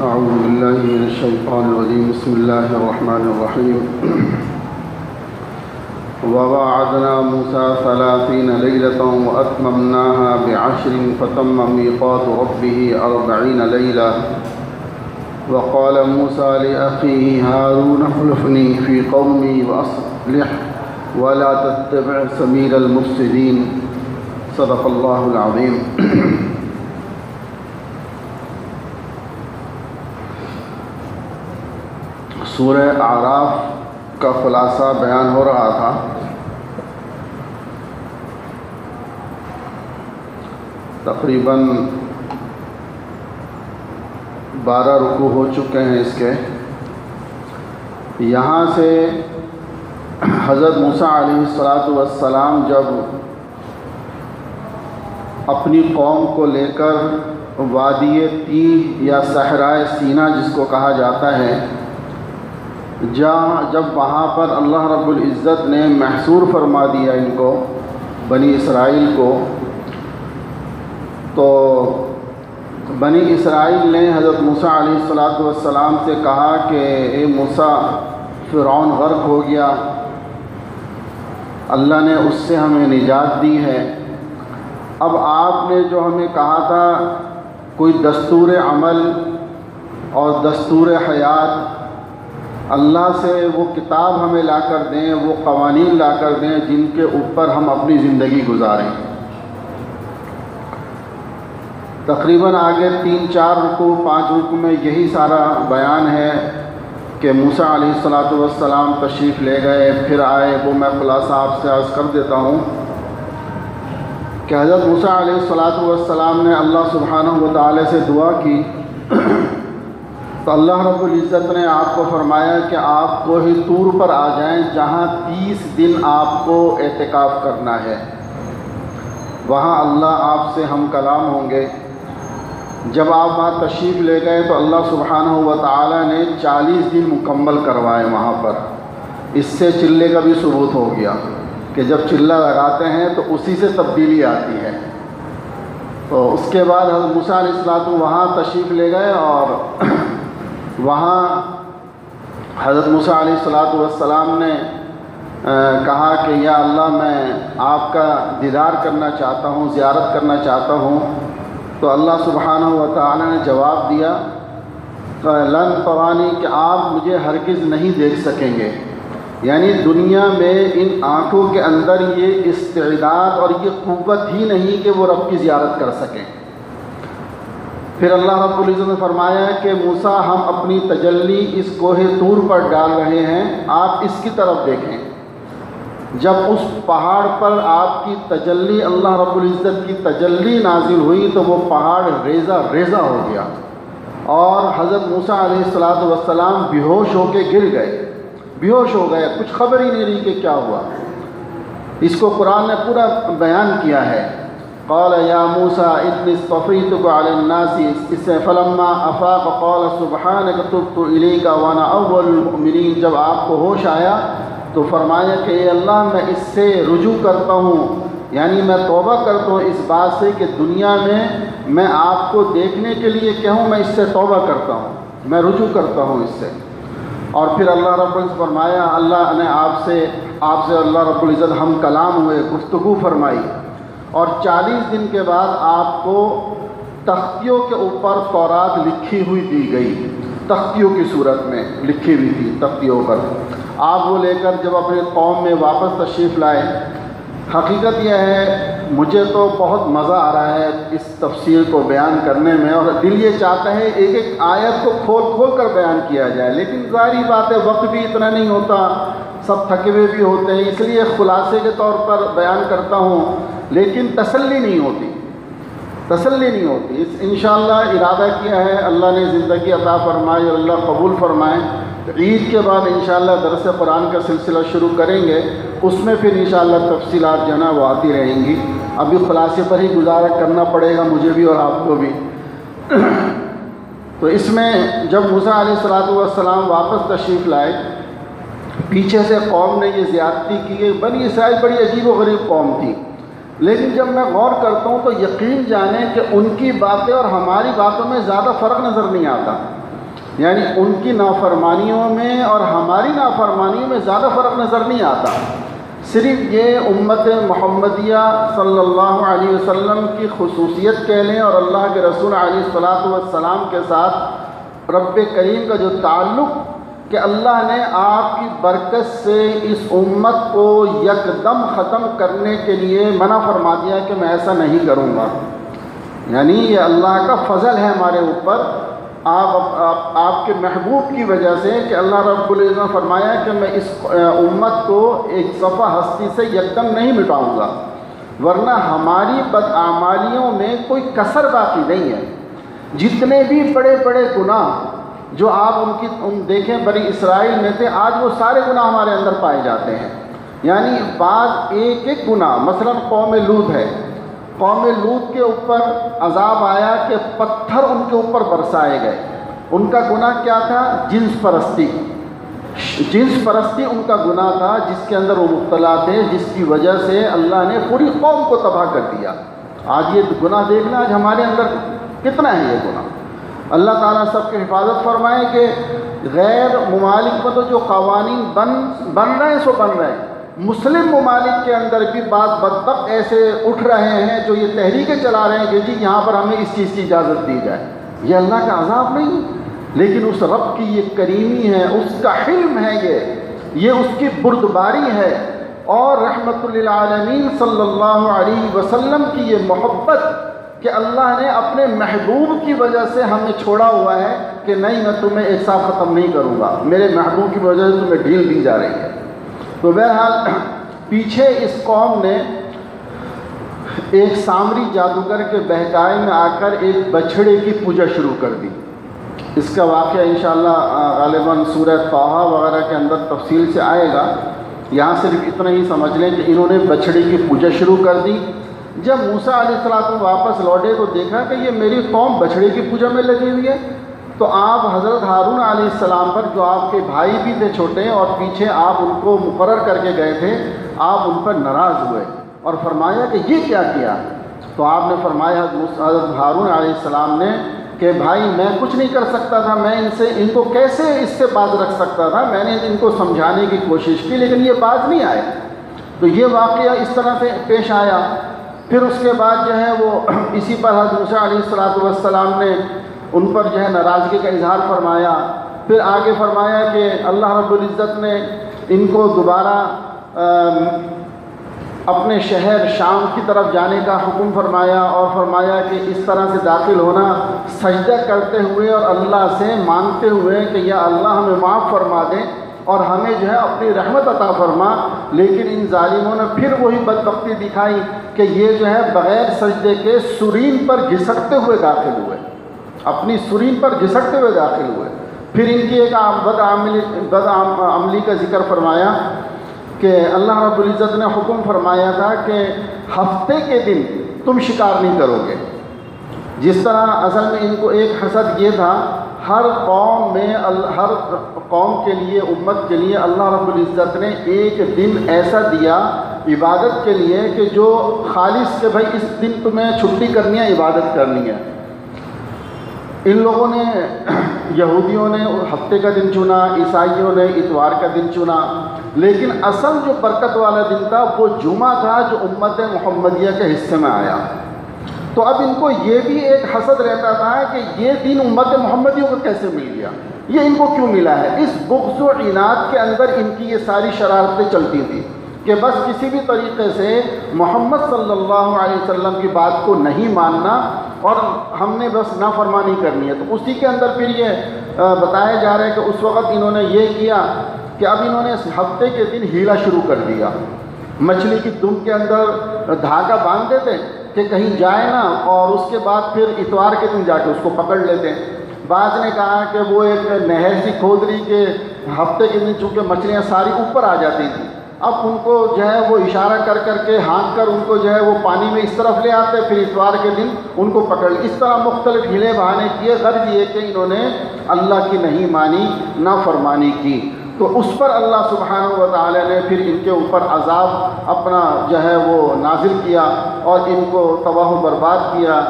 أعوذ بالله من الشيطان الرجيم. بسم الله الرحمن الرحيم. وواعدنا موسى 30 ليلة وأتممناها ب10 فتم ميقات ربه 40 ليلة. وقال موسى لأخيه هارون اخلفني في قومي وأصلح ولا تتبع سبيل المفسدين. صدق الله العظيم. سورہ اعراف کا خلاصہ بیان ہو رہا تھا. تقریباً 12 رکوع ہو چکے ہیں اس کے. یہاں سے حضرت موسیٰ علیہ السلام جب اپنی قوم کو لے کر وادی تیہ یا صحرائے سینا جس کو کہا جاتا ہے، جب وہاں پر اللہ رب العزت نے محصور فرما دیا ان کو، بنی اسرائیل کو، تو بنی اسرائیل نے حضرت موسیٰ علیہ السلام سے کہا کہ اے موسیٰ، فرعون غرق ہو گیا، اللہ نے اس سے ہمیں نجات دی ہے. اب آپ نے جو ہمیں کہا تھا کوئی دستور عمل اور دستور حیات، اللہ سے وہ کتاب ہمیں لا کر دیں، وہ قوانین لا کر دیں جن کے اوپر ہم اپنی زندگی گزاریں. تقریباً آگے 3-4 رکوع 5 رکوع میں یہی سارا بیان ہے کہ موسیٰ علیہ السلام تشریف لے گئے، پھر آئے. وہ میں خلاصہ آپ سے عرض کر دیتا ہوں کہ حضرت موسیٰ علیہ السلام نے اللہ سبحانہ و تعالی سے دعا کی تو اللہ رب العزت نے آپ کو فرمایا کہ آپ کوہ طور پر آ جائیں جہاں 30 دن آپ کو اعتکاف کرنا ہے. وہاں اللہ آپ سے ہم کلام ہوں گے. جب آپ وہاں تشریف لے گئے تو اللہ سبحانہ و تعالی نے 40 دن مکمل کروائے وہاں پر. اس سے چلے کا بھی ثبوت ہو گیا کہ جب چلہ لگاتے ہیں تو اسی سے تبدیلی آتی ہے. تو اس کے بعد حضرت موسیٰ علیہ السلام وہاں تشریف لے گئے اور وہاں حضرت موسیٰ علیہ السلام نے کہا کہ یا اللہ میں آپ کا دیدار کرنا چاہتا ہوں، زیارت کرنا چاہتا ہوں. تو اللہ سبحانہ و تعالی نے جواب دیا لن ترانی، کہ آپ مجھے ہرگز نہیں دیکھ سکیں گے. یعنی دنیا میں ان آنکھوں کے اندر یہ استعداد اور یہ قوت ہی نہیں کہ وہ رب کی زیارت کر سکیں. پھر اللہ رب العزت نے فرمایا کہ موسیٰ ہم اپنی تجلی اس کوہ طور پر ڈال رہے ہیں، آپ اس کی طرف دیکھیں. جب اس پہاڑ پر آپ کی تجلی، اللہ رب العزت کی تجلی نازل ہوئی تو وہ پہاڑ ریزہ ریزہ ہو گیا اور حضرت موسیٰ علیہ السلام بیہوش ہو کے گر گئے، بیہوش ہو گئے، کچھ خبر ہی نہیں رہی کہ کیا ہوا. اس کو قرآن نے پورا بیان کیا ہے. قال یا موسیٰ انی اصطفیتک علی الناس، اس سے فلما افاق قال سبحانک تبت الیک وانا اول المؤمنین. جب آپ کو ہوش آیا تو فرمایا کہ اے اللہ میں اس سے رجوع کرتا ہوں، یعنی میں توبہ کرتا ہوں اس بات سے کہ دنیا میں آپ کو دیکھنے کے لیے کہوں، میں اس سے توبہ کرتا ہوں، میں رجوع کرتا ہوں اس سے. اور پھر اللہ رب العزت فرمایا، اللہ نے آپ سے اللہ رب العزت ہم کلام ہوئے، گفتگو فرمائی. اور 40 دن کے بعد آپ کو تختیوں کے اوپر تورات لکھی ہوئی دی گئی، تختیوں کی صورت میں لکھی ہوئی تھی تختیوں پر. آپ وہ لے کر جب اپنے قوم میں واپس تشریف لائے. حقیقت یہ ہے مجھے تو بہت مزہ آ رہا ہے اس تفسیر کو بیان کرنے میں، اور دل یہ چاہتا ہے ایک ایک آیت کو کھول کھول کر بیان کیا جائے، لیکن ظاہری بات ہے وقت بھی اتنا نہیں ہوتا، سب تھکے ہوئے بھی ہوتے ہیں، اس لیے خلاصے کے طور پر بیان کرتا ہوں. لیکن تسلی نہیں ہوتی. انشاءاللہ ارادہ کیا ہے، اللہ نے زندگی عطا فرمائے اور اللہ قبول فرمائے. عید کے بعد انشاءاللہ درس قرآن کا سلسلہ شروع کریں گے، اس میں پھر انشاءاللہ تفصیلات جو ہے نا وہ آتی رہیں گی. ابھی خلاصے پر ہی گزارا کرنا پڑے گا مجھے بھی اور آپ کو بھی. تو اس میں جب موسیٰ علیہ السلام واپس تشریف لائے، پیچھے سے قوم نے یہ زیادتی کی. بنی اسرائیل بڑی عجیب و غریب قوم تھی، لیکن جب میں غور کرتا ہوں تو یقین جانیں کہ ان کی باتیں اور ہماری باتوں میں زیادہ فرق نظر نہیں آتا. یعنی ان کی نافرمانیوں میں اور ہماری نافرمانیوں میں زیادہ فرق نظر نہیں آتا، صرف یہ امت محمدیہ صلی اللہ علیہ وسلم کی خصوصیت کہہ لیں، اور اللہ کے رسول علیہ الصلاۃ والسلام کے ساتھ رب کریم کا جو تعلق کہ اللہ نے آپ کی برکت سے اس امت کو یکدم ختم کرنے کے لیے منع فرما دیا کہ میں ایسا نہیں کروں گا، یعنی یہ اللہ کا فضل ہے ہمارے اوپر، آپ کے محبوب کی وجہ سے کہ اللہ رب العزت نے فرمایا کہ میں اس امت کو ایک صفحہ ہستی سے یکدم نہیں مٹاؤں گا، ورنہ ہماری بدعمالیوں میں کوئی کسر باقی نہیں ہے۔ جتنے بھی بڑے بڑے گناہ جو آپ دیکھیں بنی اسرائیل میں تھے، آج وہ سارے گناہ ہمارے اندر پائے جاتے ہیں، یعنی بعض ایک ایک گناہ، مثلا قوم لوط ہے، قوم لوط کے اوپر عذاب آیا کہ پتھر ان کے اوپر برسائے گئے، ان کا گناہ کیا تھا؟ جنس پرستی، جنس پرستی ان کا گناہ تھا جس کے اندر وہ مبتلا تھے، جس کی وجہ سے اللہ نے پوری قوم کو تباہ کر دیا۔ آج یہ گناہ دیکھنا آج ہمارے اندر کتنا ہے یہ گناہ۔ اللہ تعالیٰ سب کی حفاظت فرمائے کہ غیر ممالک میں تو جو قوانین بن رہے ہیں سو بن رہے ہیں، مسلم ممالک کے اندر بھی بعض بدبخت ایسے اٹھ رہے ہیں جو یہ تحریکیں چلا رہے ہیں کہ جی یہاں پر ہمیں اس چیز کی اجازت دی جائے۔ یہ اللہ کا عذاب نہیں، لیکن اس رب کی یہ کریمی ہے، اس کا حلم ہے، یہ اس کی بردباری ہے، اور رحمت للعالمین صلی اللہ علیہ وسلم کی یہ محبت کہ اللہ نے اپنے محبوب کی وجہ سے ہمیں چھوڑا ہوا ہے کہ نہیں میں تمہیں ایک ساتھ ختم نہیں کروں گا، میرے محبوب کی وجہ سے تمہیں ڈھیل دی جا رہی ہے۔ تو بہرحال پیچھے اس قوم نے ایک سامری جادوگر کے بہکائے میں آ کر ایک بچھڑے کی پوجا شروع کر دی۔ اس کا واقعہ انشاءاللہ غالباً سورہ طٰہٰ وغیرہ کے اندر تفصیل سے آئے گا، یہاں صرف اتنا ہی سمجھ لیں کہ انہوں نے بچھڑے کی پوجا شروع کر دی۔ جب موسیٰ علیہ السلام واپس لوٹے تو دیکھا کہ یہ میری قوم بچھڑے کی پوجا میں لگی ہوئی ہے، تو آپ حضرت ہارون علیہ السلام پر جو آپ کے بھائی بھی تھے چھوٹے اور پیچھے آپ ان کو مقرر کر کے گئے تھے، آپ ان پر ناراض ہوئے اور فرمایا کہ یہ کیا کیا؟ تو آپ نے فرمایا حضرت ہارون علیہ السلام نے کہ بھائی میں کچھ نہیں کر سکتا تھا، میں ان کو کیسے اس سے باز رکھ سکتا تھا، میں نے ان کو سمجھانے کی کوشش کی لیکن یہ باز نہیں آئے۔ تو یہ واقعہ اس طرح سے پیش آیا۔ پھر اس کے بعد جو ہے وہ اسی پر حضرت موسیٰ علیہ السلام نے ان پر جو ہے ناراضگی کا اظہار فرمایا۔ پھر آگے فرمایا کہ اللہ رب العزت نے ان کو دوبارہ اپنے شہر شام کی طرف جانے کا حکم فرمایا، اور فرمایا کہ اس طرح سے داخل ہونا سجدہ کرتے ہوئے اور اللہ سے مانگتے ہوئے کہ یا اللہ ہمیں معاف فرما دیں اور ہمیں جو ہے اپنی رحمت عطا فرما۔ لیکن ان ظالموں نے پھر وہی بدبختی دکھائی کہ یہ جو ہے بغیر سجدے کے سرین پر گھسٹتے ہوئے داخل ہوئے، اپنی سرین پر گھسٹتے ہوئے داخل ہوئے۔ پھر ان کی ایک بدعملی کا ذکر فرمایا کہ اللہ رب العزت نے حکم فرمایا تھا کہ ہفتے کے دن تم شکار نہیں کرو گے۔ جس طرح اصل میں ان کو ایک حسد یہ تھا، ہر قوم کے لیے، امت کے لیے اللہ رب العزت نے ایک دن ایسا دیا عبادت کے لیے کہ جو خالص کہ بھائی اس دن تمہیں چھٹی کرنی ہے، عبادت کرنی ہے۔ ان لوگوں نے، یہودیوں نے ہفتے کا دن چنا، عیسائیوں نے اتوار کا دن چنا، لیکن اصل جو برکت والا دن تھا وہ جمعہ تھا جو امت محمدیہ کے حصے میں آیا۔ تو اب ان کو یہ بھی ایک حسد رہتا تھا کہ یہ دین امت محمدیوں کو کیسے مل گیا، یہ ان کو کیوں ملا ہے۔ اس بغض و عناد کے اندر ان کی یہ ساری شرارتیں چلتی تھیں کہ بس کسی بھی طریقے سے محمد صلی اللہ علیہ وسلم کی بات کو نہیں ماننا اور ہم نے بس نافرمانی کرنی ہے۔ تو اسی کے اندر پھر یہ بتایا جا رہا ہے کہ اس وقت انہوں نے یہ کیا کہ اب انہوں نے اس ہفتے کے دن ہیلا شروع کر دیا، مچھلی کی دم کے اندر دھاگا باندھ دیتے کہ کہیں جائے نا، اور اس کے بعد پھر اتوار کے دن جا کے اس کو پکڑ لیتے۔ بعض نے کہا کہ وہ ایک نہر سی کھود رہی کہ ہفتے کے دن چونکہ مچھلیاں ساری اوپر آ جاتی تھیں، اب ان کو جو ہے وہ اشارہ کر کر کے ہانک کر ان کو جو ہے وہ پانی میں اس طرف لے آتے، پھر اتوار کے دن ان کو پکڑ لی۔ اس طرح مختلف ہیلے بہانے کیے، غرض یہ کہ انہوں نے اللہ کی نہیں مانی، نافرمانی کی۔ تو اس پر اللہ سبحانہ و تعالی نے پھر ان کے اوپر عذاب اپنا جو ہے وہ نازل کیا اور ان کو تباہ و برباد کیا۔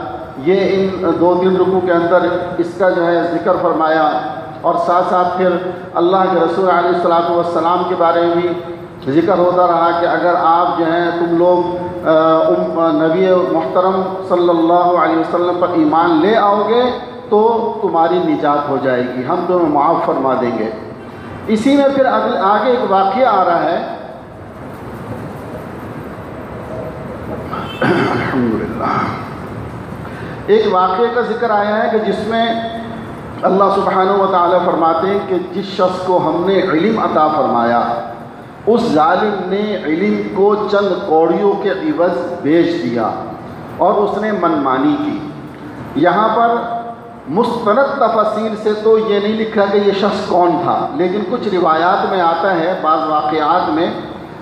یہ ان 2-3 رکوع کے اندر اس کا جو ہے ذکر فرمایا اور ساتھ ساتھ پھر اللہ کے رسول علیہ الصلوۃ والسلام کے بارے میں بھی ذکر ہوتا رہا کہ اگر آپ جو ہیں تم لوگ نبی محترم صلی اللہ علیہ وسلم پر ایمان لے آؤ گے تو تمہاری نجات ہو جائے گی، ہم تمہیں معاف فرما دیں گے۔ اسی میں پھر آگے ایک واقعہ آ رہا ہے، الحمدللہ ایک واقعے کا ذکر آیا ہے کہ جس میں اللہ سبحانہ و تعالیٰ فرماتے ہیں کہ جس شخص کو ہم نے علم عطا فرمایا اس ظالم نے علم کو چند کوڑیوں کے عوض بیچ دیا اور اس نے منمانی کی۔ یہاں پر مستند تفاسیر سے تو یہ نہیں لکھا کہ یہ شخص کون تھا، لیکن کچھ روایات میں آتا ہے، بعض واقعات میں،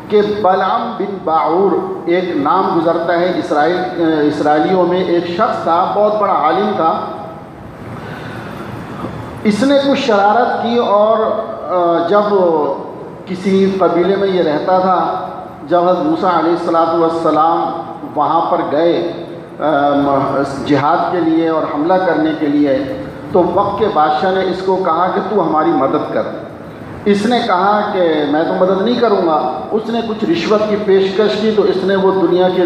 کہ بلعم بن باعور ایک نام گزرتا ہے اسرائیلیوں میں، ایک شخص تھا، بہت بڑا عالم تھا۔ اس نے کچھ شرارت کی اور جب کسی قبیلے میں یہ رہتا تھا، جب حضرت موسیٰ علیہ السلام وہاں پر گئے جہاد کے لیے اور حملہ کرنے کے لیے، تو وقت کے بادشاہ نے اس کو کہا کہ تو ہماری مدد کر۔ اس نے کہا کہ میں تو مدد نہیں کروں گا۔ اس نے کچھ رشوت کی پیشکش کی تو اس نے وہ دنیا کے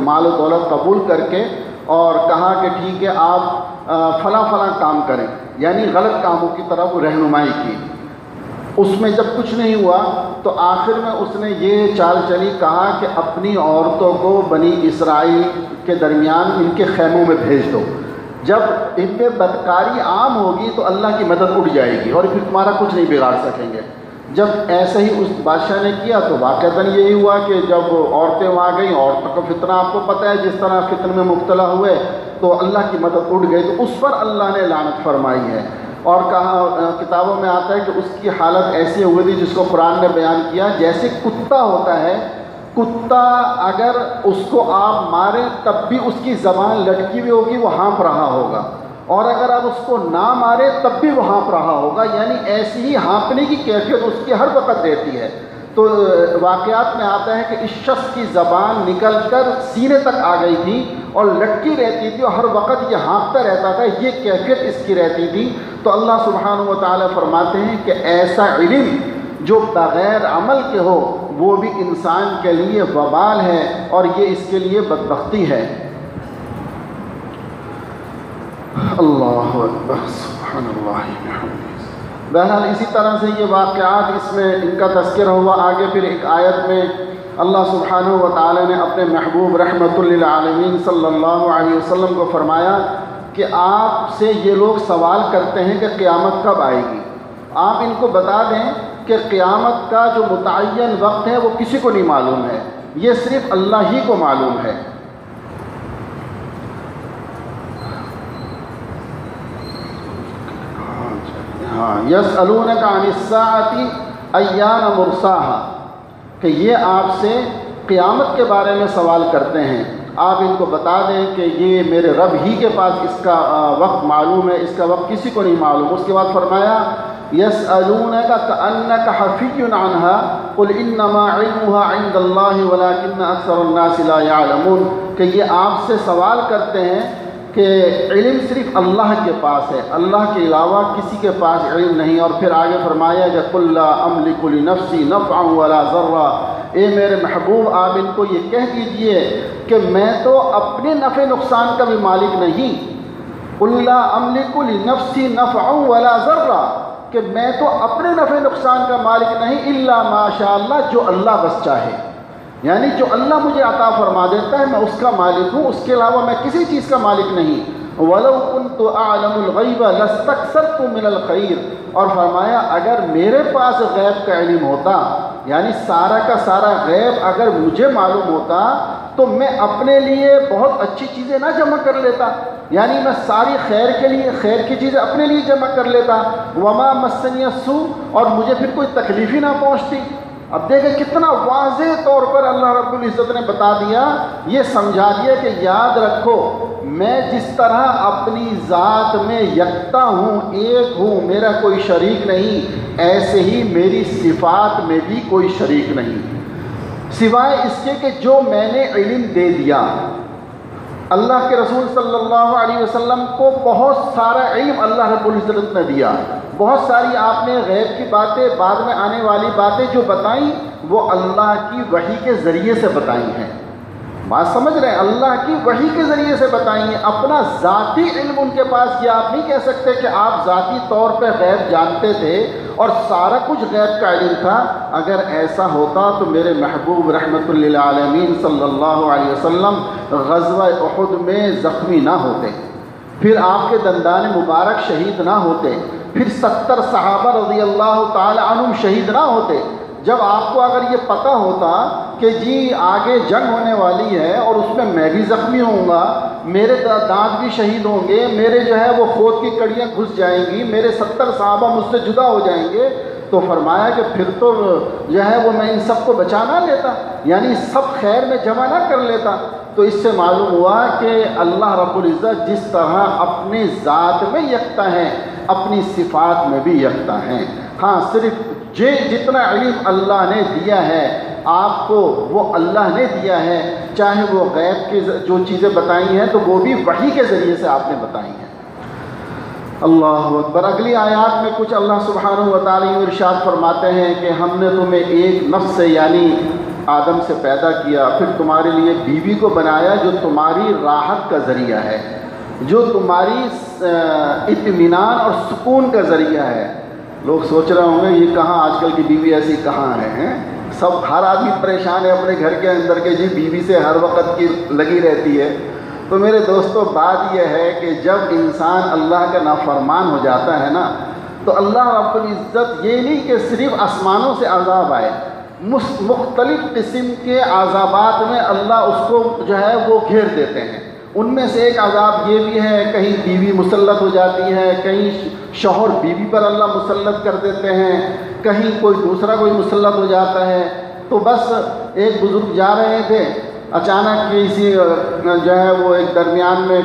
مال و دولت قبول کر کے اور کہا کہ ٹھیک ہے آپ فلاں فلاں کام کریں، یعنی غلط کاموں کی طرف رہنمائی کی۔ اس میں جب کچھ نہیں ہوا تو آخر میں اس نے یہ چال چلی، کہا کہ اپنی عورتوں کو بنی اسرائیل کے درمیان ان کے خیموں میں بھیج دو، جب ان پہ بدکاری عام ہوگی تو اللہ کی مدد اٹھ جائے گی اور پھر تمہارا کچھ نہیں بگاڑ سکیں گے۔ جب ایسے ہی اس بادشاہ نے کیا تو واقعتاً یہی ہوا کہ جب عورتیں وہاں گئیں، عورتوں کا فتنہ آپ کو پتہ ہے، جس طرح فتن میں مبتلا ہوئے تو اللہ کی مدد اٹھ گئی، تو اس پر اللہ نے لعنت فرمائی ہے۔ اور کہا کتابوں میں آتا ہے کہ اس کی حالت ایسی ہوئی تھی جس کو قرآن نے بیان کیا، جیسے کتا ہوتا ہے، کتا اگر اس کو آپ ماریں تب بھی اس کی زبان لٹکی ہوئی ہوگی، وہ ہانپ رہا ہوگا، اور اگر آپ اس کو نہ ماریں تب بھی وہ ہانپ رہا ہوگا، یعنی ایسی ہی ہانپنے کی کیفیت اس کی ہر وقت رہتی ہے۔ تو واقعات میں آتا ہے کہ اس شخص کی زبان نکل کر سینے تک آ گئی تھی اور لٹکی رہتی تھی اور ہر وقت یہ ہانپتا رہتا تھا، یہ کیفیت اس کی رہتی تھی۔ تو اللہ سبحانہ و تعالیٰ فرماتے ہیں کہ ایسا علم جو بغیر عمل کے ہو وہ بھی انسان کے لیے وبال ہے اور یہ اس کے لیے بدبختی ہے۔ اللہ اکبر، سبحان اللہ۔ بہرحال اسی طرح سے یہ واقعات اس میں ان کا تذکرہ ہوا۔ آگے پھر ایک آیت میں اللہ سبحانہ و تعالیٰ نے اپنے محبوب رحمۃ للعالمین صلی اللہ علیہ وسلم کو فرمایا کہ آپ سے یہ لوگ سوال کرتے ہیں کہ قیامت کب آئے گی، آپ ان کو بتا دیں کہ قیامت کا جو متعین وقت ہے وہ کسی کو نہیں معلوم ہے، یہ صرف اللہ ہی کو معلوم ہے۔ یسألونک عن الساعۃ ایان مرساہا، کہ یہ آپ سے قیامت کے بارے میں سوال کرتے ہیں، آپ ان کو بتا دیں کہ یہ میرے رب ہی کے پاس اس کا وقت معلوم ہے، اس کا وقت کسی کو نہیں معلوم۔ اس کے بعد فرمایا یسألونک کأنک حفی عنہا قل انما علمها عند اللہ ولکن اکثر الناس لا یعلمون، کہ یہ آپ سے سوال کرتے ہیں کہ علم صرف اللہ کے پاس ہے، اللہ کے علاوہ کسی کے پاس علم نہیں۔ اور پھر آگے فرمایا کہ قل لا املک لنفسی نفعا ولا ضرا، اے میرے محبوب آپ ان کو یہ کہہ دیجئے کہ میں تو اپنے نفع نقصان کا بھی مالک نہیں، قل لا املک لنفسی نفعا ولا ضرا، کہ میں تو اپنے نفع نقصان کا مالک نہیں، الا ما شاء اللہ، جو اللہ بس چاہے، یعنی جو اللہ مجھے عطا فرما دیتا ہے میں اس کا مالک ہوں، اس کے علاوہ میں کسی چیز کا مالک نہیں۔ وَلَوْ كُنْتُ أَعْلَمُ الْغَيْبَ لَاسْتَكْثَرْتُ مِنَ الْخَيْرِ، اور فرمایا اگر میرے پاس غیب کا علم ہوتا، یعنی سارا کا سارا غیب اگر مجھے معلوم ہوتا تو میں اپنے لیے بہت اچھی چیزیں نہ جمع کر لیتا، یعنی میں ساری خیر کے لیے خیر کی چیزیں اپنے لیے جمع کر لیتا۔ وَمَا مَسَّنِيَ السُّوءُ، اور مجھے پھر کوئی تکلیف ہی نہ پہنچتی۔ اب دیکھیں کتنا واضح طور پر اللہ رب العزت نے بتا دیا، یہ سمجھا دیا کہ یاد رکھو میں جس طرح اپنی ذات میں یکتا ہوں، ایک ہوں، میرا کوئی شریک نہیں، ایسے ہی میری صفات میں بھی کوئی شریک نہیں، سوائے اس کے کہ جو میں نے علم دے دیا۔ اللہ کے رسول صلی اللہ علیہ وسلم کو بہت سارا علم اللہ رب العزت نے دیا، بہت ساری آپ نے غیب کی باتیں، بعد میں آنے والی باتیں جو بتائیں وہ اللہ کی وحی کے ذریعے سے بتائی ہیں۔ بات سمجھ رہے ہیں؟ اللہ کی وحی کے ذریعے سے بتائیں ہیں۔ اپنا ذاتی علم ان کے پاس، یہ آپ نہیں کہہ سکتے کہ آپ ذاتی طور پہ غیب جانتے تھے اور سارا کچھ غیب کا علم تھا۔ اگر ایسا ہوتا تو میرے محبوب رحمت للعالمین صلی اللہ علیہ وسلم غزوہ احد میں زخمی نہ ہوتے، پھر آپ کے دندان مبارک شہید نہ ہوتے، پھر 70 صحابہ رضی اللہ تعالی عنہم شہید نہ ہوتے۔ جب آپ کو اگر یہ پتہ ہوتا کہ جی آگے جنگ ہونے والی ہے اور اس میں بھی زخمی ہوں گا، میرے دانت بھی شہید ہوں گے، میرے جو ہے وہ خود کی کڑیاں گھس جائیں گی، میرے 70 صحابہ مجھ سے جدا ہو جائیں گے، تو فرمایا کہ پھر تو جو ہے وہ میں ان سب کو بچا نہ لیتا، یعنی سب خیر میں جمع نہ کر لیتا۔ تو اس سے معلوم ہوا کہ اللہ رب العزت جس طرح اپنی ذات میں یکتا ہے، اپنی صفات میں بھی یکتا ہے۔ ہاں صرف جتنا علم اللہ نے دیا ہے آپ کو وہ اللہ نے دیا ہے، چاہے وہ غیب کی جو چیزیں بتائی ہیں تو وہ بھی وحی کے ذریعے سے آپ نے بتائی ہیں۔ اللہ اکبر۔ اگلی آیات میں کچھ اللہ سبحانہ و تعالی ارشاد فرماتے ہیں کہ ہم نے تمہیں ایک نفس سے یعنی آدم سے پیدا کیا، پھر تمہارے لیے بیوی کو بنایا جو تمہاری راحت کا ذریعہ ہے، جو تمہاری اطمینان اور سکون کا ذریعہ ہے۔ لوگ سوچ رہے ہوں گے یہ کہاں آج کل کی بیوی ایسی کہاں ہے؟ سب ہر آدمی پریشان ہے اپنے گھر کے اندر کہ جی بیوی سے ہر وقت کی لگی رہتی ہے۔ تو میرے دوستو بات یہ ہے کہ جب انسان اللہ کا نافرمان ہو جاتا ہے نا تو اللہ رب العزت یہ نہیں کہ صرف آسمانوں سے عذاب آئے، مختلف قسم کے عذابات میں اللہ اس کو جو ہے وہ گھیر دیتے ہیں۔ ان میں سے ایک عذاب یہ بھی ہے کہیں بیوی مسلط ہو جاتی ہے، کہیں شوہر بیوی پر اللہ مسلط کر دیتے ہیں، کہیں کوئی مسلط ہو جاتا ہے۔ تو بس ایک بزرگ جا رہے تھے، اچانک کسی جو ہے وہ ایک درمیان میں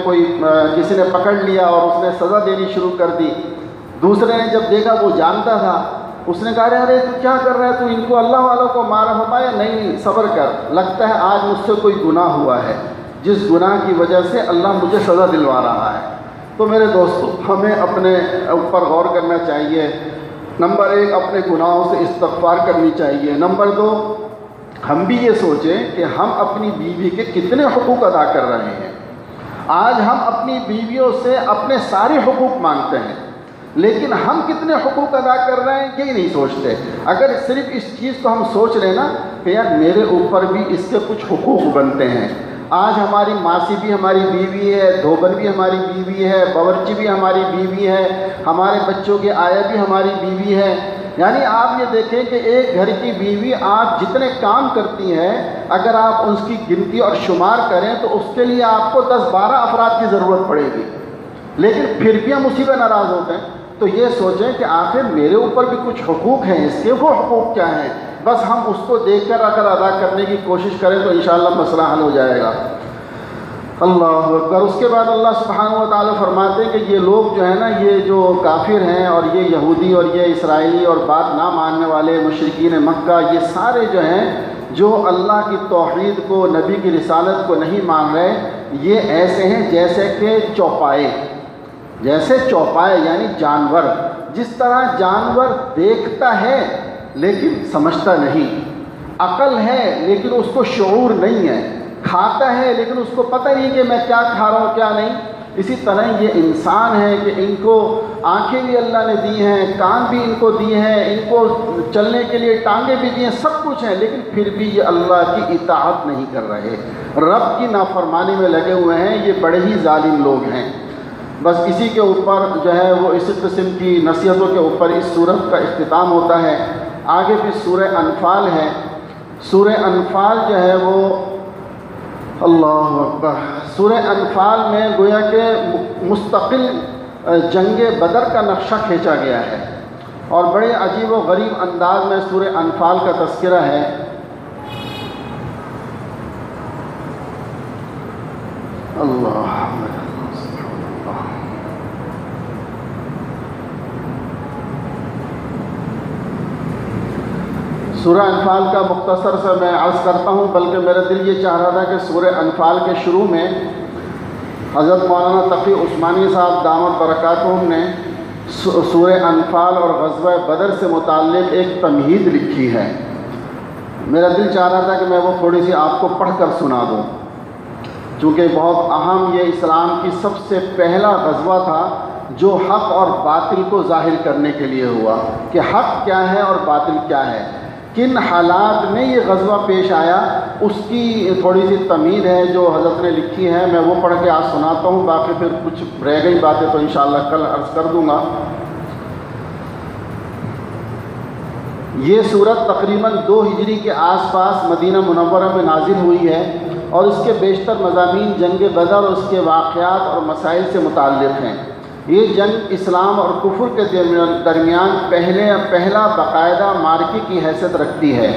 کسی نے پکڑ لیا اور اس نے سزا دینی شروع کر دی۔ دوسرے نے جب دیکھا وہ جانتا تھا، اس نے کہا ارے تو کیا کر رہا ہے، تو ان کو اللہ والوں کو مارا فرمایا نہیں صبر کر، لگتا ہے آج مجھ سے کوئی گناہ ہوا ہے جس گناہ کی وجہ سے اللہ مجھے سزا دلوا رہا ہے۔ تو میرے دوستو ہمیں اپنے اوپر غور کرنا چاہیے۔ نمبر 1 اپنے گناہوں سے استغفار کرنی چاہیے۔ نمبر 2 ہم بھی یہ سوچیں کہ ہم اپنی بیوی کے کتنے حقوق ادا کر رہے ہیں۔ آج ہم اپنی بیویوں سے اپنے سارے حقوق مانگتے ہیں، لیکن ہم کتنے حقوق ادا کر رہے ہیں یہ نہیں سوچتے۔ اگر صرف اس چیز کو ہم سوچ رہے نا کہ یار میرے اوپر بھی اس کے کچھ حقوق بنتے ہیں۔ آج ہماری ماسی بھی ہماری بیوی ہے، دھوبن بھی ہماری بیوی ہے، باورچی بھی ہماری بیوی ہے، ہمارے بچوں کے آیا بھی ہماری بیوی ہے۔ یعنی آپ یہ دیکھیں کہ ایک گھر کی بیوی آپ جتنے کام کرتی ہیں اگر آپ اس کی گنتی اور شمار کریں تو اس کے لیے آپ کو 10-12 افراد کی ضرورت پڑے گی، لیکن پھر بھی ہم اسی پہ ناراض ہوتے ہیں۔ تو یہ سوچیں کہ آخر میرے اوپر بھی کچھ حقوق ہیں، اس کے وہ حقوق کیا ہیں، بس ہم اس کو دیکھ کر اگر ادا کرنے کی کوشش کریں تو انشاءاللہ مسئلہ حل ہو جائے گا۔ اللہ اکبر۔ اس کے بعد اللہ سبحانہ و تعالیٰ فرماتے ہیں کہ یہ لوگ جو ہے نا، یہ جو کافر ہیں اور یہ یہودی اور یہ اسرائیلی اور بات نہ ماننے والے مشرکین مکہ، یہ سارے جو ہیں جو اللہ کی توحید کو، نبی کی رسالت کو نہیں مان رہے، یہ ایسے ہیں جیسے کہ چوپائے، یعنی جانور۔ جس طرح جانور دیکھتا ہے لیکن سمجھتا نہیں، عقل ہے لیکن اس کو شعور نہیں ہے، کھاتا ہے لیکن اس کو پتہ نہیں کہ میں کیا کھا رہا ہوں کیا نہیں، اسی طرح یہ انسان ہے کہ ان کو آنکھیں بھی اللہ نے دی ہیں، کان بھی ان کو دیے ہیں، ان کو چلنے کے لیے ٹانگیں بھی دی ہیں، سب کچھ ہیں، لیکن پھر بھی یہ اللہ کی اطاعت نہیں کر رہے، رب کی نافرمانی میں لگے ہوئے ہیں۔ یہ بڑے ہی ظالم لوگ ہیں۔ بس اسی کے اوپر جو ہے وہ اسی قسم کی نصیحتوں کے اوپر اس سورت کا اختتام ہوتا ہے۔ آگے پھر سورہ انفال ہے۔ سورہ انفال جو ہے وہ اللہ اکبر، سورہ انفال میں گویا کہ مستقل جنگ بدر کا نقشہ کھینچا گیا ہے اور بڑے عجیب و غریب انداز میں سورہ انفال کا تذکرہ ہے۔ اللہ سورہ انفال کا مختصر سے میں عرض کرتا ہوں، بلکہ میرا دل یہ چاہ رہا تھا کہ سورہ انفال کے شروع میں حضرت مولانا تقی عثمانی صاحب دامت برکاتہم نے سورہ انفال اور غزوہ بدر سے متعلق ایک تمہید لکھی ہے۔ میرا دل چاہ رہا تھا کہ میں وہ تھوڑی سی آپ کو پڑھ کر سنا دوں، چونکہ بہت اہم، یہ اسلام کی سب سے پہلا غزوہ تھا جو حق اور باطل کو ظاہر کرنے کے لیے ہوا کہ حق کیا ہے اور باطل کیا ہے، کن حالات میں یہ غزوہ پیش آیا، اس کی تھوڑی سی تمہید ہے جو حضرت نے لکھی ہے۔ میں وہ پڑھ کے آج سناتا ہوں، باقی پھر کچھ رہ گئی باتیں تو انشاءاللہ کل عرض کر دوں گا۔ یہ صورت تقریباً 2 ہجری کے آس پاس مدینہ منورہ میں نازل ہوئی ہے، اور اس کے بیشتر مضامین جنگ بدر اور اس کے واقعات اور مسائل سے متعلق ہیں۔ یہ جنگ اسلام اور کفر کے درمیان پہلا باقاعدہ معرکے کی حیثیت رکھتی ہے،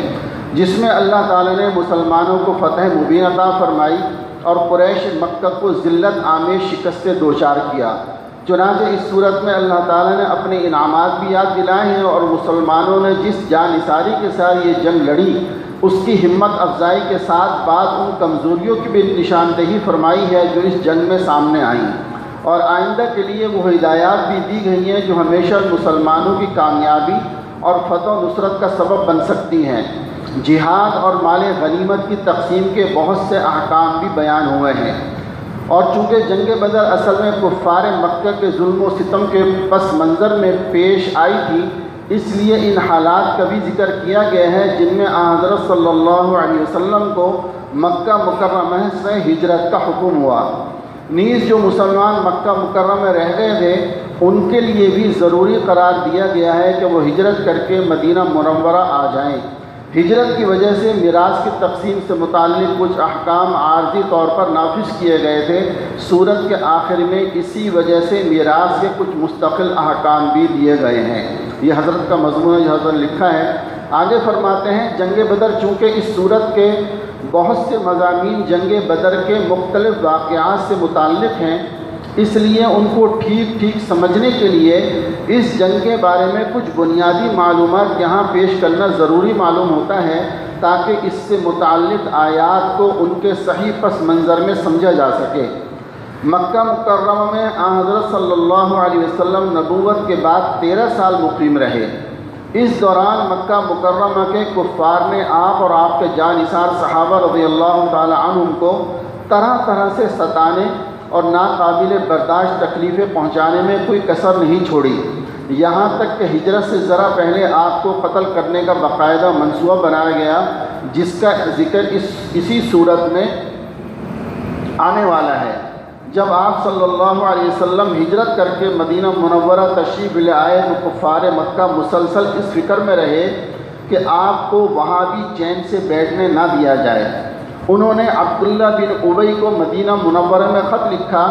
جس میں اللہ تعالی نے مسلمانوں کو فتح مبین عطا فرمائی اور قریش مکہ کو ذلت آمیز شکست سے دوچار کیا۔ چنانچہ اس صورت میں اللہ تعالی نے اپنے انعامات بھی یاد دلائے ہیں، اور مسلمانوں نے جس جان نثاری کے ساتھ یہ جنگ لڑی، اس کی ہمت افزائی کے ساتھ بعد ان کمزوریوں کی بھی نشاندہی فرمائی ہے جو اس جنگ میں سامنے آئیں، اور آئندہ کے لیے وہ ہدایات بھی دی گئی ہیں جو ہمیشہ مسلمانوں کی کامیابی اور فتح و نصرت کا سبب بن سکتی ہیں۔ جہاد اور مال غنیمت کی تقسیم کے بہت سے احکام بھی بیان ہوئے ہیں، اور چونکہ جنگ بدر اصل میں کفار مکہ کے ظلم و ستم کے پس منظر میں پیش آئی تھی، اس لیے ان حالات کا بھی ذکر کیا گیا ہے جن میں حضرت صلی اللہ علیہ وسلم کو مکہ مکرمہ سے ہجرت کا حکم ہوا۔ نیز جو مسلمان مکہ مکرمہ میں رہ گئے تھے ان کے لیے بھی ضروری قرار دیا گیا ہے کہ وہ ہجرت کر کے مدینہ منورہ آ جائیں۔ ہجرت کی وجہ سے میراث کی تقسیم سے متعلق کچھ احکام عارضی طور پر نافذ کیے گئے تھے۔ سورت کے آخر میں اسی وجہ سے میراث کے کچھ مستقل احکام بھی دیے گئے ہیں۔ یہ حضرت کا مضمون ہے جو حضرت نے لکھا ہے۔ آگے فرماتے ہیں، جنگ بدر چونکہ اس صورت کے بہت سے مضامین جنگ بدر کے مختلف واقعات سے متعلق ہیں، اس لیے ان کو ٹھیک ٹھیک سمجھنے کے لیے اس جنگ کے بارے میں کچھ بنیادی معلومات یہاں پیش کرنا ضروری معلوم ہوتا ہے، تاکہ اس سے متعلق آیات کو ان کے صحیح پس منظر میں سمجھا جا سکے۔ مکہ مکرمہ میں حضرت صلی اللہ علیہ وسلم نبوت کے بعد 13 سال مقیم رہے۔ اس دوران مکہ مکرمہ کے کفار نے آپ اور آپ کے جانثار صحابہ رضی اللہ تعالی عنہم کو طرح طرح سے ستانے اور ناقابل برداشت تکلیفیں پہنچانے میں کوئی کسر نہیں چھوڑی، یہاں تک کہ ہجرت سے ذرا پہلے آپ کو قتل کرنے کا باقاعدہ منصوبہ بنایا گیا، جس کا ذکر اسی صورت میں آنے والا ہے۔ جب آپ صلی اللہ علیہ وسلم ہجرت کر کے مدینہ منورہ تشریف لے آئے تو کفار مکہ مسلسل اس فکر میں رہے کہ آپ کو وہاں بھی چین سے بیٹھنے نہ دیا جائے۔ انہوں نے عبداللہ بن ابی کو مدینہ منورہ میں خط لکھا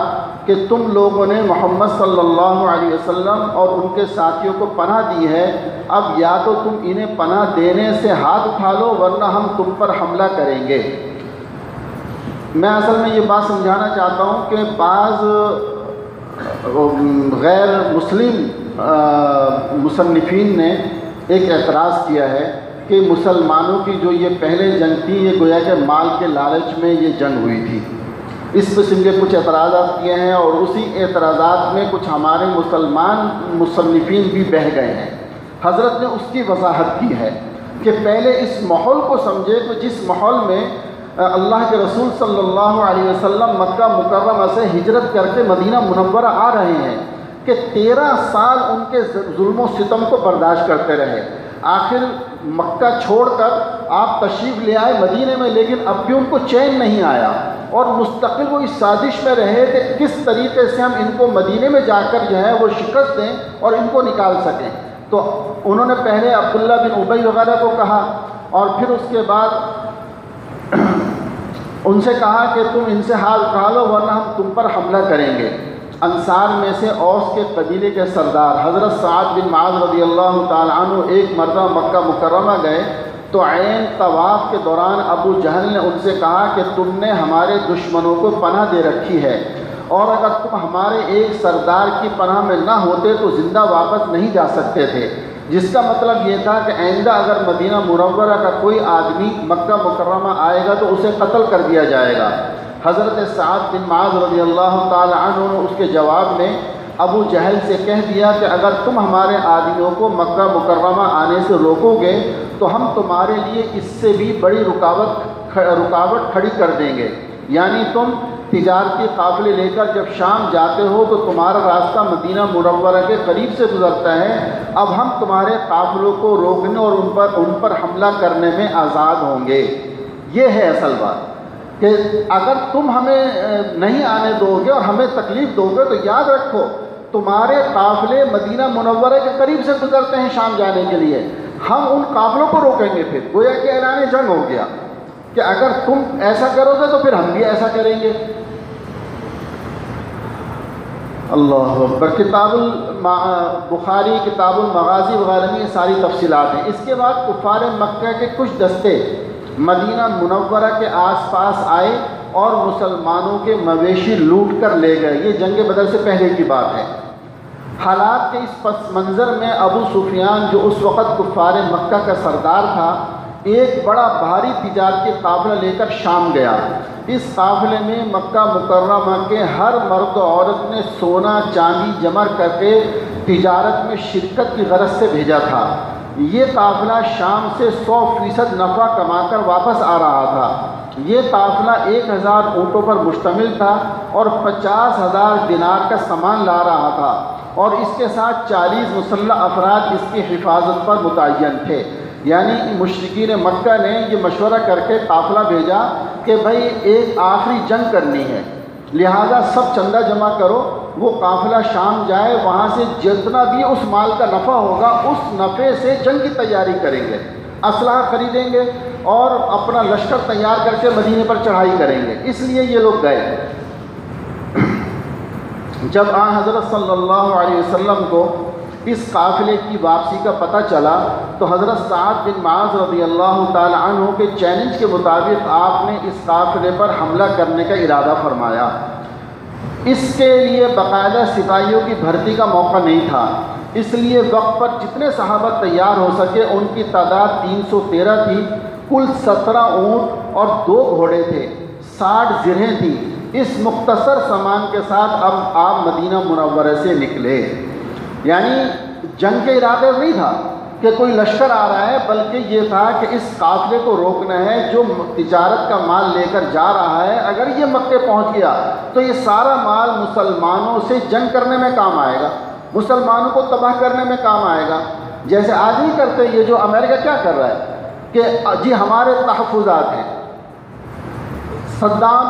کہ تم لوگوں نے محمد صلی اللہ علیہ وسلم اور ان کے ساتھیوں کو پناہ دی ہے، اب یا تو تم انہیں پناہ دینے سے ہاتھ اٹھا لو ورنہ ہم تم پر حملہ کریں گے۔ میں اصل میں یہ بات سمجھانا چاہتا ہوں کہ بعض غیر مسلم مصنفین نے ایک اعتراض کیا ہے کہ مسلمانوں کی جو یہ پہلے جنگ تھی یہ گویا کہ مال کے لالچ میں یہ جنگ ہوئی تھی۔ اس قسم کے کچھ اعتراضات کیے ہیں، اور اسی اعتراضات میں کچھ ہمارے مسلمان مصنفین بھی بہہ گئے ہیں۔ حضرت نے اس کی وضاحت کی ہے کہ پہلے اس ماحول کو سمجھے کہ جس ماحول میں اللہ کے رسول صلی اللہ علیہ وسلم مکہ مکرمہ سے ہجرت کر کے مدینہ منورہ آ رہے ہیں، کہ 13 سال ان کے ظلم و ستم کو برداشت کرتے رہے۔ آخر مکہ چھوڑ کر آپ تشریف لے آئے مدینے میں، لیکن اب بھی ان کو چین نہیں آیا، اور مستقل وہ اس سازش میں رہے کہ کس طریقے سے ہم ان کو مدینے میں جا کر جو ہے وہ شکست دیں اور ان کو نکال سکیں۔ تو انہوں نے پہلے عبداللہ بن ابی وغیرہ کو کہا، اور پھر اس کے بعد ان سے کہا کہ تم ان سے ہاتھ اٹھا لو ورنہ ہم تم پر حملہ کریں گے۔ انصار میں سے اوس کے قبیلے کے سردار حضرت سعد بن معاذ رضی اللہ تعالی عنہ ایک مرتبہ مکہ مکرمہ گئے تو عین طواف کے دوران ابو جہل نے ان سے کہا کہ تم نے ہمارے دشمنوں کو پناہ دے رکھی ہے، اور اگر تم ہمارے ایک سردار کی پناہ میں نہ ہوتے تو زندہ واپس نہیں جا سکتے تھے، جس کا مطلب یہ تھا کہ آئندہ اگر مدینہ منورہ کا کوئی آدمی مکہ مکرمہ آئے گا تو اسے قتل کر دیا جائے گا۔ حضرت سعد بن معاذ رضی اللہ تعالی عنہ نے اس کے جواب میں ابو جہل سے کہہ دیا کہ اگر تم ہمارے آدمیوں کو مکہ مکرمہ آنے سے روکو گے تو ہم تمہارے لیے اس سے بھی بڑی رکاوٹ کھڑی کر دیں گے، یعنی تم تجارتی قافلے لے کر جب شام جاتے ہو تو تمہارا راستہ مدینہ منورہ کے قریب سے گزرتا ہے، اب ہم تمہارے قافلوں کو روکنے اور ان پر حملہ کرنے میں آزاد ہوں گے۔ یہ ہے اصل بات کہ اگر تم ہمیں نہیں آنے دو گے اور ہمیں تکلیف دو گے تو یاد رکھو تمہارے قافلے مدینہ منورہ کے قریب سے گزرتے ہیں شام جانے کے لیے، ہم ان قافلوں کو روکیں گے۔ پھر گویا کہ اعلان جنگ ہو گیا کہ اگر تم ایسا کرو گے تو پھر ہم بھی ایسا کریں گے۔ اللہ اکبر۔ کتاب بخاری کتاب المغازی وغیرہ میں یہ ساری تفصیلات ہیں۔ اس کے بعد کفار مکہ کے کچھ دستے مدینہ منورہ کے آس پاس آئے اور مسلمانوں کے مویشی لوٹ کر لے گئے۔ یہ جنگ بدر سے پہلے کی بات ہے۔ حالات کے اس پس منظر میں ابو سفیان جو اس وقت کفار مکہ کا سردار تھا، ایک بڑا بھاری تجارتی قافلہ لے کر شام گیا۔ اس قافلے میں مکہ مکرمہ کے ہر مرد و عورت نے سونا چاندی جمع کر کے تجارت میں شرکت کی غرض سے بھیجا تھا۔ یہ قافلہ شام سے 100% نفع کما کر واپس آ رہا تھا۔ یہ قافلہ 1000 اونٹوں پر مشتمل تھا اور 50,000 دینار کا سامان لا رہا تھا، اور اس کے ساتھ 40 مسلح افراد اس کی حفاظت پر متعین تھے۔ یعنی مشرکین مکہ نے یہ مشورہ کر کے قافلہ بھیجا کہ بھائی ایک آخری جنگ کرنی ہے، لہذا سب چندہ جمع کرو، وہ قافلہ شام جائے، وہاں سے جتنا بھی اس مال کا نفع ہوگا اس نفع سے جنگ کی تیاری کریں گے، اسلحہ خریدیں گے اور اپنا لشکر تیار کر کے مدینے پر چڑھائی کریں گے۔ اس لیے یہ لوگ گئے۔ جب آن حضرت صلی اللہ علیہ وسلم کو اس قافلے کی واپسی کا پتہ چلا تو حضرت سعد بن معاذ رضی اللہ تعالی عنہ کے چیلنج کے مطابق آپ نے اس قافلے پر حملہ کرنے کا ارادہ فرمایا۔ اس کے لیے باقاعدہ سپاہیوں کی بھرتی کا موقع نہیں تھا، اس لیے وقت پر جتنے صحابہ تیار ہو سکے ان کی تعداد 313 تھی۔ کل 17 اونٹ اور 2 گھوڑے تھے، 60 زرہیں تھیں۔ اس مختصر سامان کے ساتھ اب آپ مدینہ منورہ سے نکلے۔ یعنی جنگ کے ارادے نہیں تھا کہ کوئی لشکر آ رہا ہے، بلکہ یہ تھا کہ اس قافلے کو روکنا ہے جو تجارت کا مال لے کر جا رہا ہے۔ اگر یہ مکے پہنچ گیا تو یہ سارا مال مسلمانوں سے جنگ کرنے میں کام آئے گا، مسلمانوں کو تباہ کرنے میں کام آئے گا۔ جیسے آج نہیں کرتے، یہ جو امریکہ کیا کر رہا ہے کہ جی ہمارے تحفظات ہیں، صدام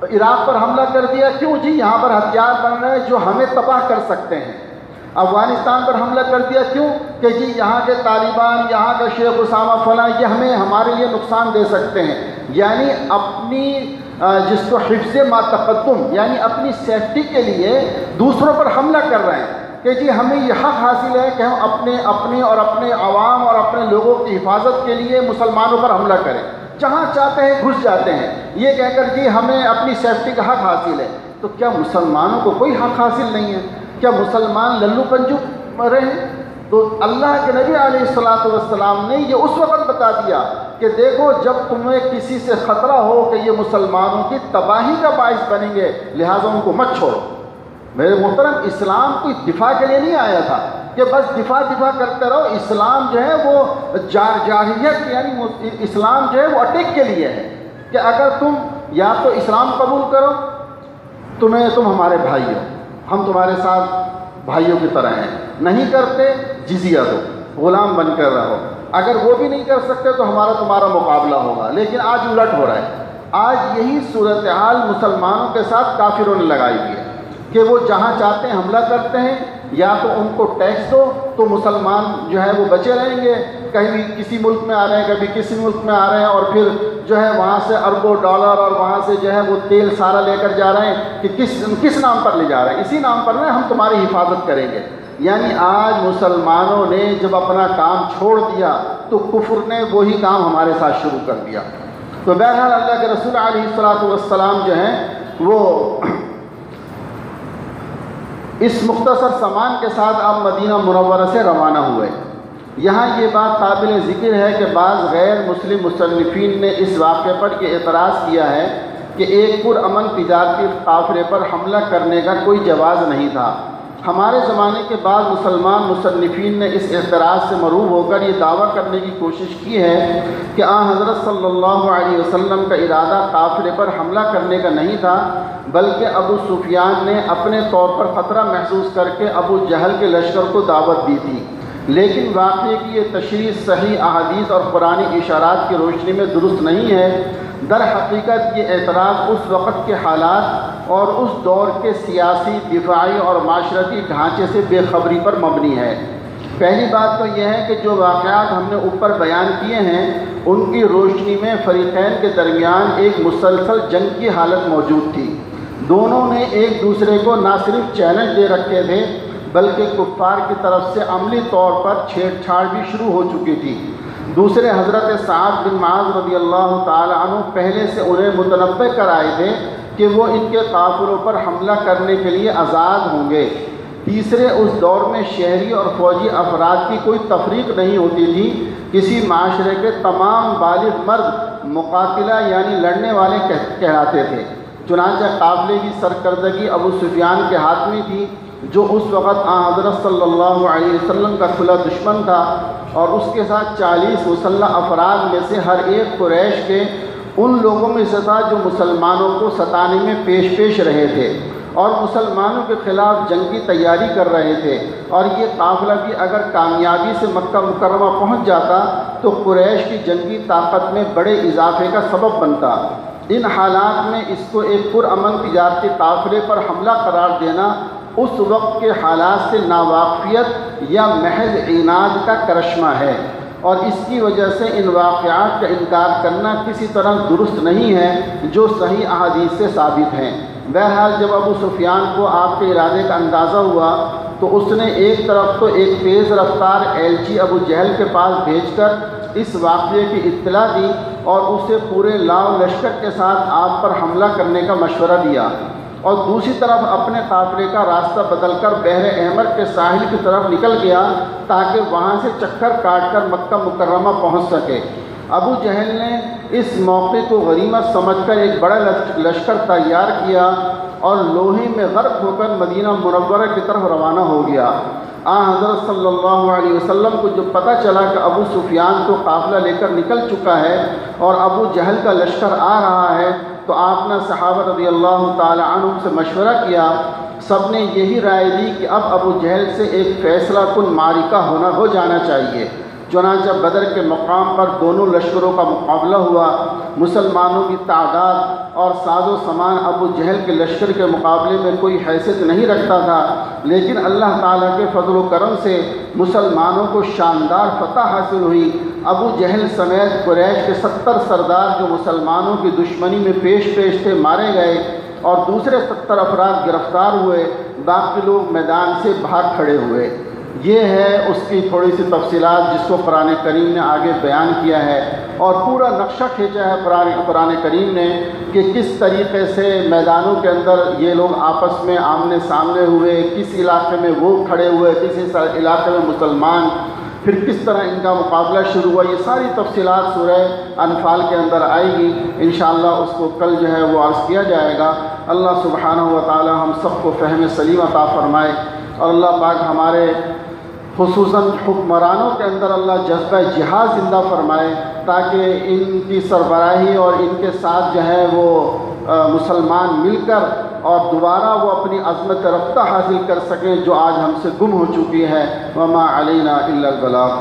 عراق پر حملہ کر دیا، کیوں جی یہاں پر ہتھیار بن رہے ہیں جو ہمیں تباہ کر سکتے ہیں۔ افغانستان پر حملہ کر دیا، کیوں کہ جی یہاں کے طالبان، یہاں کا شیخ اسامہ فلاں یہ ہمارے لیے نقصان دے سکتے ہیں۔ یعنی اپنی جس کو حفظ ما تقدم، یعنی اپنی سیفٹی کے لیے دوسروں پر حملہ کر رہے ہیں کہ جی ہمیں یہ حق حاصل ہے کہ ہم اپنے اور اپنے عوام اور اپنے لوگوں کی حفاظت کے لیے مسلمانوں پر حملہ کریں، جہاں چاہتے ہیں گھس جاتے ہیں، یہ کہہ کر جی ہمیں اپنی سیفٹی کا حق حاصل ہے۔ تو کیا مسلمانوں کو کوئی حق حاصل نہیں ہے؟ کیا مسلمان للو پنجو رہے؟ تو اللہ کے نبی علیہ الصلوۃ والسلام نے یہ اس وقت بتا دیا کہ دیکھو جب تمہیں کسی سے خطرہ ہو کہ یہ مسلمانوں کی تباہی کا باعث بنیں گے، لہٰذا ان کو مت چھوڑو۔ میرے محترم، اسلام کوئی دفاع کے لیے نہیں آیا تھا کہ بس دفاع کرتے رہو۔ اسلام جو ہے وہ جارحیت، یعنی اسلام جو ہے وہ اٹیک کے لیے ہے کہ اگر تم یا تو اسلام قبول کرو، تم ہمارے بھائی ہو، ہم تمہارے ساتھ بھائیوں کی طرح ہیں، نہیں کرتے جزیہ دو، غلام بن کر رہو۔ اگر وہ بھی نہیں کر سکتے تو تمہارا مقابلہ ہوگا۔ لیکن آج الٹ ہو رہا ہے، آج یہی صورتحال مسلمانوں کے ساتھ کافروں نے لگائی ہوئی ہے کہ وہ جہاں چاہتے ہیں حملہ کرتے ہیں، یا تو ان کو ٹیکس دو تو مسلمان جو ہے وہ بچے رہیں گے، کہیں کسی ملک میں آ رہے ہیں، کبھی کسی ملک میں آ رہے ہیں، اور پھر جو ہے وہاں سے اربوں ڈالر اور وہاں سے جو ہے وہ تیل سارا لے کر جا رہے ہیں کہ کس نام پر لے جا رہے ہیں؟ اسی نام پر ہم تمہاری حفاظت کریں گے۔ یعنی آج مسلمانوں نے جب اپنا کام چھوڑ دیا تو کفر نے وہی کام ہمارے ساتھ شروع کر دیا۔ تو بہرحال اللہ کے رسول علیہ الصلوۃ والسلام جو ہیں وہ اس مختصر سامان کے ساتھ آپ مدینہ منورہ سے روانہ ہوئے۔ یہاں یہ بات قابل ذکر ہے کہ بعض غیر مسلم مصنفین نے اس واقعے پر یہ اعتراض کیا ہے کہ ایک پرامن تجارتی قافلے پر حملہ کرنے کا کوئی جواز نہیں تھا۔ ہمارے زمانے کے بعد مسلمان مصنفین نے اس اعتراض سے مروب ہو کر یہ دعویٰ کرنے کی کوشش کی ہے کہ حضرت صلی اللہ علیہ وسلم کا ارادہ قافلے پر حملہ کرنے کا نہیں تھا، بلکہ ابو سفیان نے اپنے طور پر خطرہ محسوس کر کے ابو جہل کے لشکر کو دعوت دی تھی۔ لیکن واقعے کی یہ تشریح صحیح احادیث اور قرآنی اشارات کی روشنی میں درست نہیں ہے۔ در حقیقت یہ اعتراض اس وقت کے حالات اور اس دور کے سیاسی، دفاعی اور معاشرتی ڈھانچے سے بے خبری پر مبنی ہے۔ پہلی بات تو یہ ہے کہ جو واقعات ہم نے اوپر بیان کیے ہیں ان کی روشنی میں فریقین کے درمیان ایک مسلسل جنگ کی حالت موجود تھی۔ دونوں نے ایک دوسرے کو نہ صرف چیلنج دے رکھے تھے بلکہ کفار کی طرف سے عملی طور پر چھیڑ چھاڑ بھی شروع ہو چکی تھی۔ دوسرے حضرت سعد بن معاذ رضی اللہ تعالی عنہ پہلے سے انہیں متنبہ کر آئے تھے کہ وہ ان کے قافلوں پر حملہ کرنے کے لیے آزاد ہوں گے۔ تیسرے، اس دور میں شہری اور فوجی افراد کی کوئی تفریق نہیں ہوتی تھی، کسی معاشرے کے تمام بالغ مرد مقاتلہ یعنی لڑنے والے کہلاتے تھے۔ چنانچہ قافلے کی سرکردگی ابو سفیان کے ہاتھ میں تھی، جو اس وقت حضرت صلی اللہ علیہ وسلم کا کھلا دشمن تھا، اور اس کے ساتھ 40 مسلح افراد میں سے ہر ایک قریش کے ان لوگوں میں سے تھا جو مسلمانوں کو ستانے میں پیش رہے تھے اور مسلمانوں کے خلاف جنگ کی تیاری کر رہے تھے۔ اور یہ قافلہ بھی اگر کامیابی سے مکہ مکرمہ پہنچ جاتا تو قریش کی جنگی طاقت میں بڑے اضافے کا سبب بنتا۔ ان حالات میں اس کو ایک پرامن تجارتی قافلے پر حملہ قرار دینا اس وقت کے حالات سے ناواقفیت یا محض عناد کا کرشمہ ہے، اور اس کی وجہ سے ان واقعات کا انکار کرنا کسی طرح درست نہیں ہے جو صحیح احادیث سے ثابت ہیں۔ بہرحال جب ابو سفیان کو آپ کے ارادے کا اندازہ ہوا تو اس نے ایک طرف تو ایک تیز رفتار ایلچی ابو جہل کے پاس بھیج کر اس واقعے کی اطلاع دی اور اسے پورے لاؤ لشکر کے ساتھ آپ پر حملہ کرنے کا مشورہ دیا، اور دوسری طرف اپنے قافلے کا راستہ بدل کر بحر احمر کے ساحل کی طرف نکل گیا تاکہ وہاں سے چکر کاٹ کر مکہ مکرمہ پہنچ سکے۔ ابو جہل نے اس موقع کو غنیمت سمجھ کر ایک بڑا لشکر تیار کیا اور لوہے میں غرق ہو کر مدینہ منورہ کی طرف روانہ ہو گیا۔ حضرت صلی اللہ علیہ وسلم کو جب پتہ چلا کہ ابو سفیان تو قافلہ لے کر نکل چکا ہے اور ابو جہل کا لشکر آ رہا ہے تو آپ نے صحابہ رضی اللہ تعالی عنہم سے مشورہ کیا۔ سب نے یہی رائے دی کہ اب ابو جہل سے ایک فیصلہ کن معرکہ ہو جانا چاہیے۔ چنانچہ بدر کے مقام پر دونوں لشکروں کا مقابلہ ہوا۔ مسلمانوں کی تعداد اور ساز و سامان ابو جہل کے لشکر کے مقابلے میں کوئی حیثیت نہیں رکھتا تھا، لیکن اللہ تعالیٰ کے فضل و کرم سے مسلمانوں کو شاندار فتح حاصل ہوئی۔ ابو جہل سمیت قریش کے 70 سردار جو مسلمانوں کی دشمنی میں پیش تھے مارے گئے اور دوسرے 70 افراد گرفتار ہوئے، باقی لوگ میدان سے بھاگ کھڑے ہوئے۔ یہ ہے اس کی تھوڑی سی تفصیلات جس کو قرآن کریم نے آگے بیان کیا ہے، اور پورا نقشہ کھینچا ہے قرآن کریم نے کہ کس طریقے سے میدانوں کے اندر یہ لوگ آپس میں آمنے سامنے ہوئے، کس علاقے میں وہ کھڑے ہوئے، کس علاقے میں مسلمان، پھر کس طرح ان کا مقابلہ شروع ہوا۔ یہ ساری تفصیلات سورہ انفال کے اندر آئے گی، انشاءاللہ اس کو کل جو ہے وہ عرض کیا جائے گا۔ اللہ سبحانہ و تعالی ہم سب کو فہم سلیم عطا فرمائے، اور اللہ پاک ہمارے خصوصاً حکمرانوں کے اندر اللہ جذبہ جہاد زندہ فرمائے تاکہ ان کی سربراہی اور ان کے ساتھ جو ہے وہ مسلمان مل کر اور دوبارہ وہ اپنی عظمت رفتہ حاصل کر سکیں جو آج ہم سے گم ہو چکی ہے۔ وما علینا الا البلاغ۔